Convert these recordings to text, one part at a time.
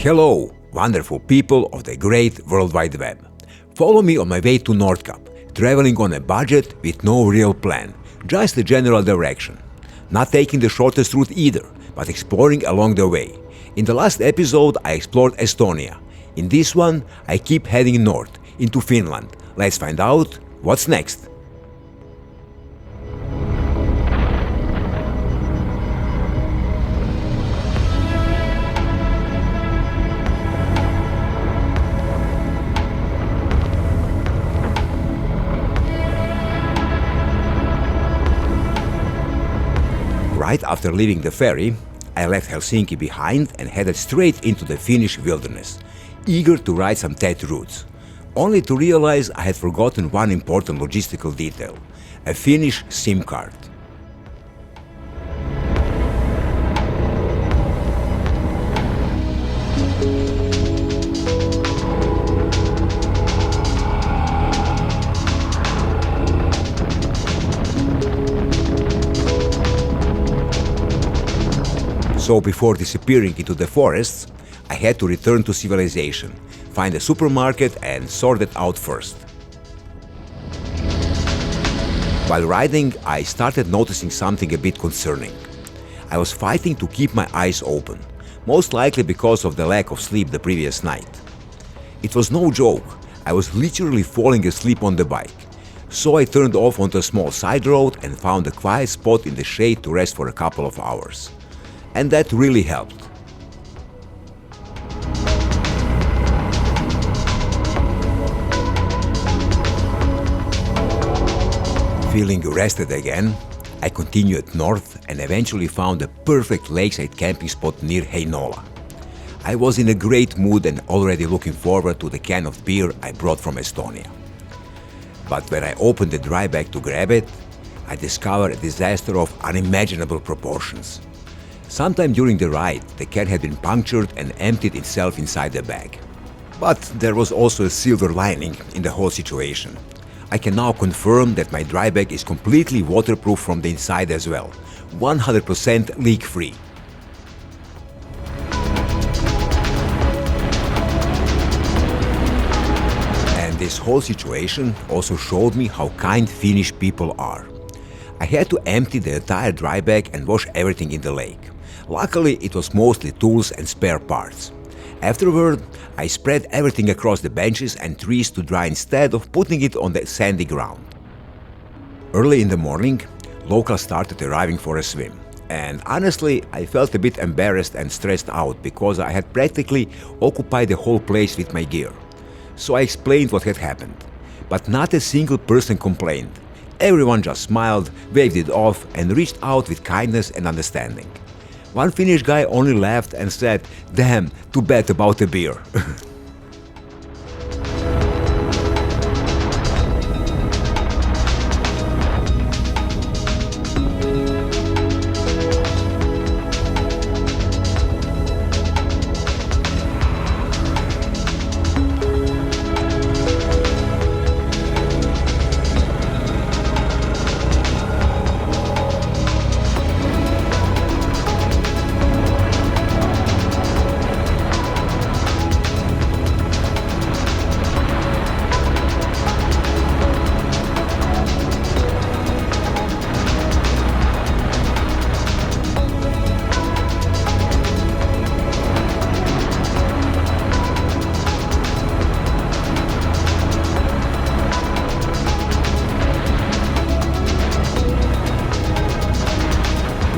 Hello, wonderful people of the great World Wide Web. Follow me on my way to Nordkapp, traveling on a budget with no real plan, just a general direction. Not taking the shortest route either, but exploring along the way. In the last episode, I explored Estonia. In this one, I keep heading north, into Finland. Let's find out what's next. Right after leaving the ferry, I left Helsinki behind and headed straight into the Finnish wilderness, eager to ride some TET routes, only to realize I had forgotten one important logistical detail: a Finnish SIM card. So before disappearing into the forests, I had to return to civilization, find a supermarket and sort it out first. While riding, I started noticing something a bit concerning. I was fighting to keep my eyes open, most likely because of the lack of sleep the previous night. It was no joke, I was literally falling asleep on the bike. So I turned off onto a small side road and found a quiet spot in the shade to rest for a couple of hours. And that really helped. Feeling rested again, I continued north and eventually found a perfect lakeside camping spot near Heinola. I was in a great mood and already looking forward to the can of beer I brought from Estonia. But when I opened the dry bag to grab it, I discovered a disaster of unimaginable proportions. Sometime during the ride, the can had been punctured and emptied itself inside the bag. But there was also a silver lining in the whole situation. I can now confirm that my dry bag is completely waterproof from the inside as well, 100% leak-free. And this whole situation also showed me how kind Finnish people are. I had to empty the entire dry bag and wash everything in the lake. Luckily, it was mostly tools and spare parts. Afterward, I spread everything across the benches and trees to dry instead of putting it on the sandy ground. Early in the morning, locals started arriving for a swim. And honestly, I felt a bit embarrassed and stressed out because I had practically occupied the whole place with my gear. So I explained what had happened. But not a single person complained. Everyone just smiled, waved it off, and reached out with kindness and understanding. One Finnish guy only laughed and said, "Damn, too bad about the beer."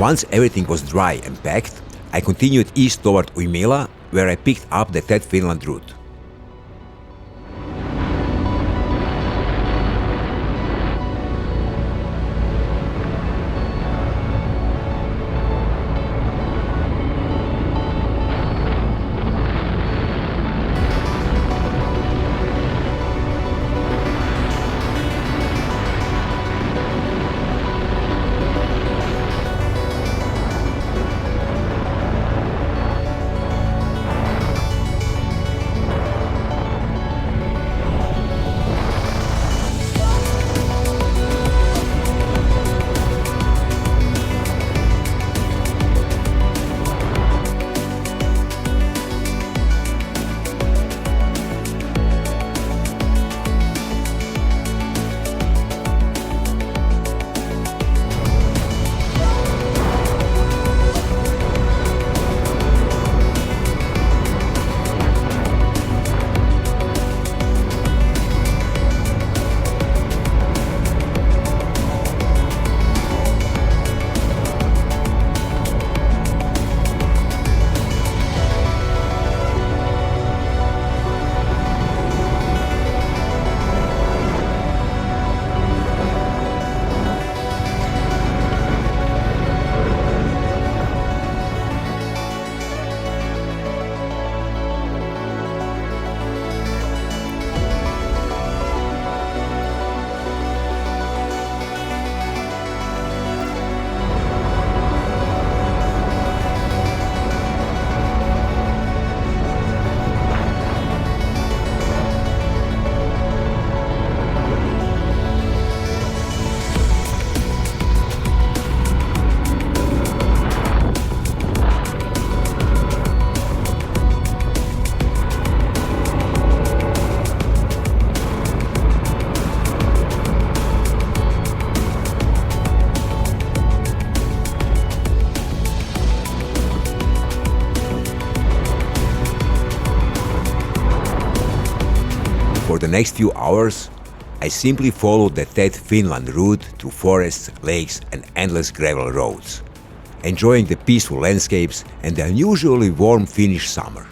Once everything was dry and packed, I continued east toward Uimila, where I picked up the TET Finland route. the next few hours, I simply followed the TET Finland route through forests, lakes and endless gravel roads, enjoying the peaceful landscapes and the unusually warm Finnish summer.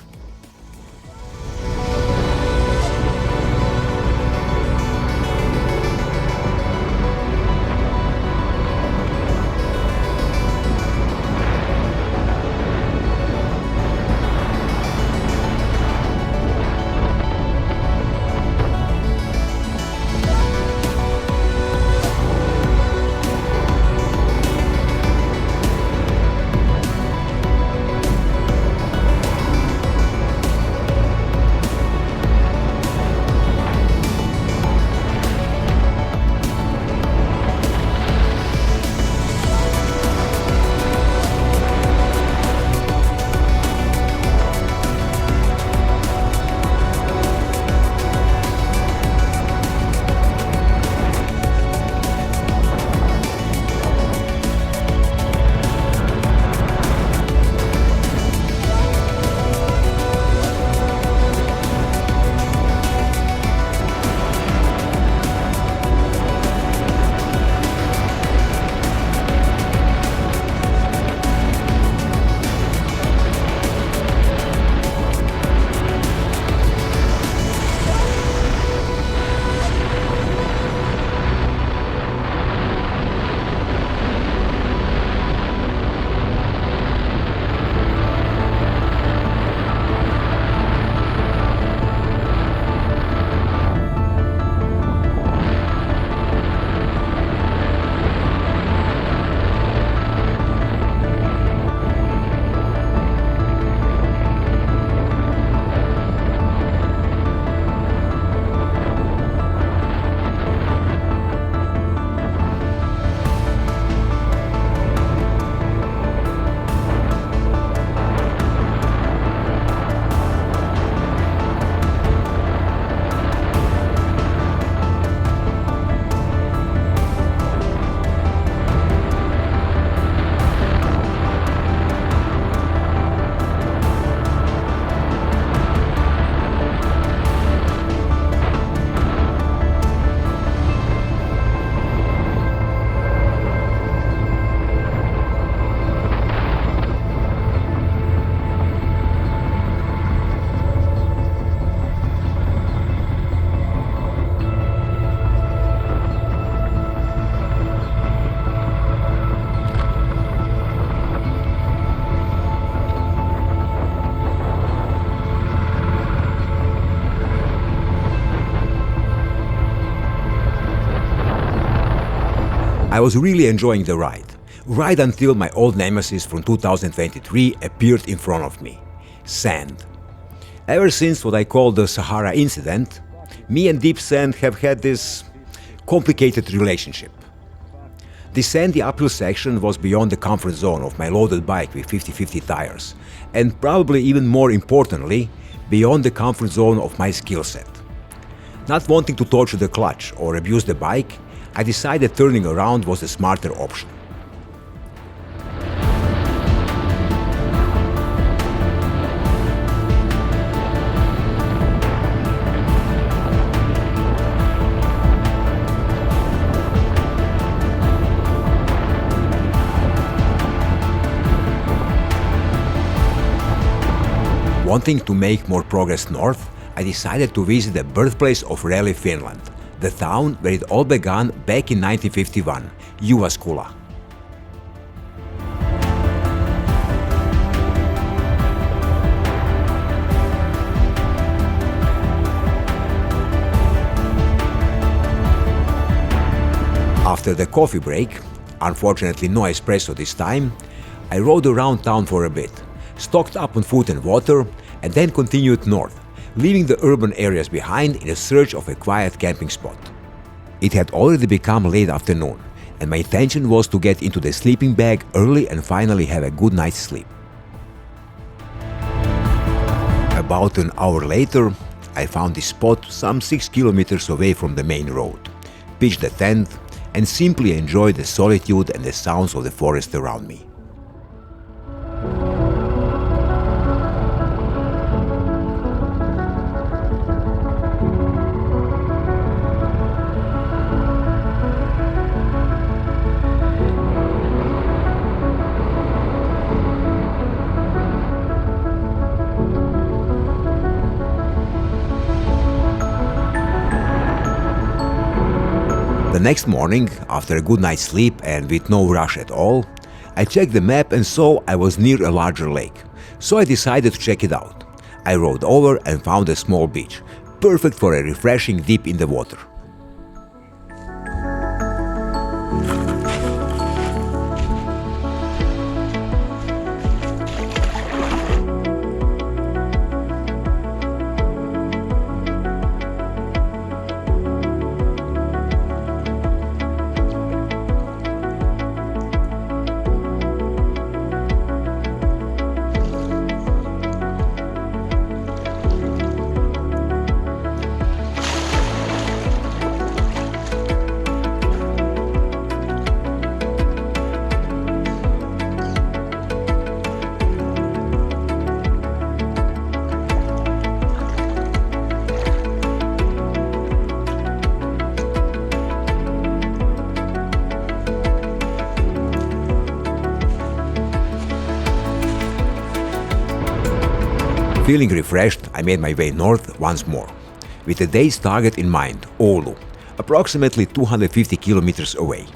I was really enjoying the ride, right until my old nemesis from 2023 appeared in front of me, sand. Ever since what I call the Sahara incident, me and deep sand have had this complicated relationship. The sandy uphill section was beyond the comfort zone of my loaded bike with 50/50 tires, and probably even more importantly, beyond the comfort zone of my skill set. Not wanting to torture the clutch or abuse the bike, I decided turning around was the smarter option. Wanting to make more progress north, I decided to visit the birthplace of Rally Finland, the town where it all began back in 1951, Jyväskylä. After the coffee break, unfortunately no espresso this time, I rode around town for a bit, stocked up on food and water, and then continued north, leaving the urban areas behind in a search of a quiet camping spot. It had already become late afternoon, and my intention was to get into the sleeping bag early and finally have a good night's sleep. About an hour later, I found this spot some 6 kilometers away from the main road, pitched the tent, and simply enjoyed the solitude and the sounds of the forest around me. next morning, after a good night's sleep and with no rush at all, I checked the map and saw I was near a larger lake, so I decided to check it out. I rode over and found a small beach, perfect for a refreshing dip in the water. Feeling refreshed, I made my way north once more, with the day's target in mind, Oulu, approximately 250 kilometers away.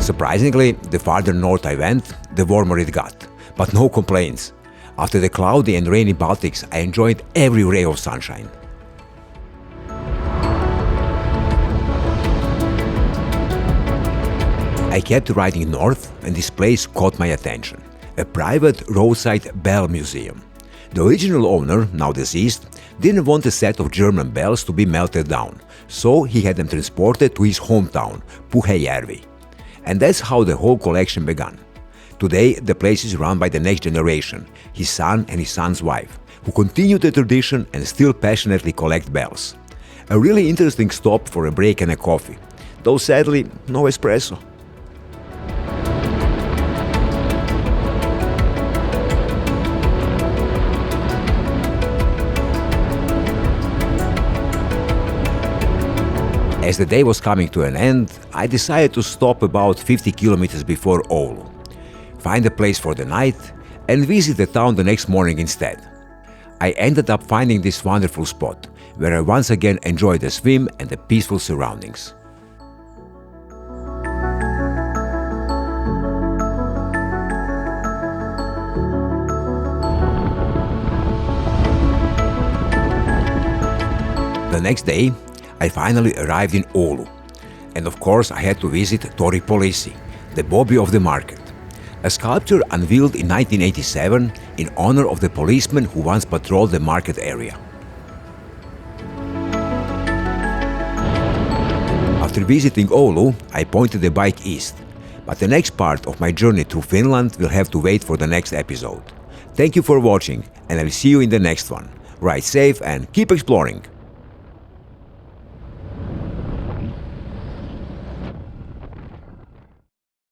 Surprisingly, the farther north I went, the warmer it got, but no complaints. After the cloudy and rainy Baltics, I enjoyed every ray of sunshine. I kept riding north and this place caught my attention, a private roadside bell museum. The original owner, now deceased, didn't want a set of German bells to be melted down, so he had them transported to his hometown, Pyhäjärvi. And that's how the whole collection began. Today, the place is run by the next generation, his son and his son's wife, who continue the tradition and still passionately collect bells. A really interesting stop for a break and a coffee, though sadly, no espresso. As the day was coming to an end, I decided to stop about 50 kilometers before Oulu, find a place for the night, and visit the town the next morning instead. I ended up finding this wonderful spot, where I once again enjoyed the swim and the peaceful surroundings. The next day, I finally arrived in Oulu, and of course I had to visit Toripolliisi, the Bobby of the market, a sculpture unveiled in 1987 in honor of the policeman who once patrolled the market area. After visiting Oulu, I pointed the bike east, but the next part of my journey through Finland will have to wait for the next episode. Thank you for watching, and I'll see you in the next one. Ride safe and keep exploring!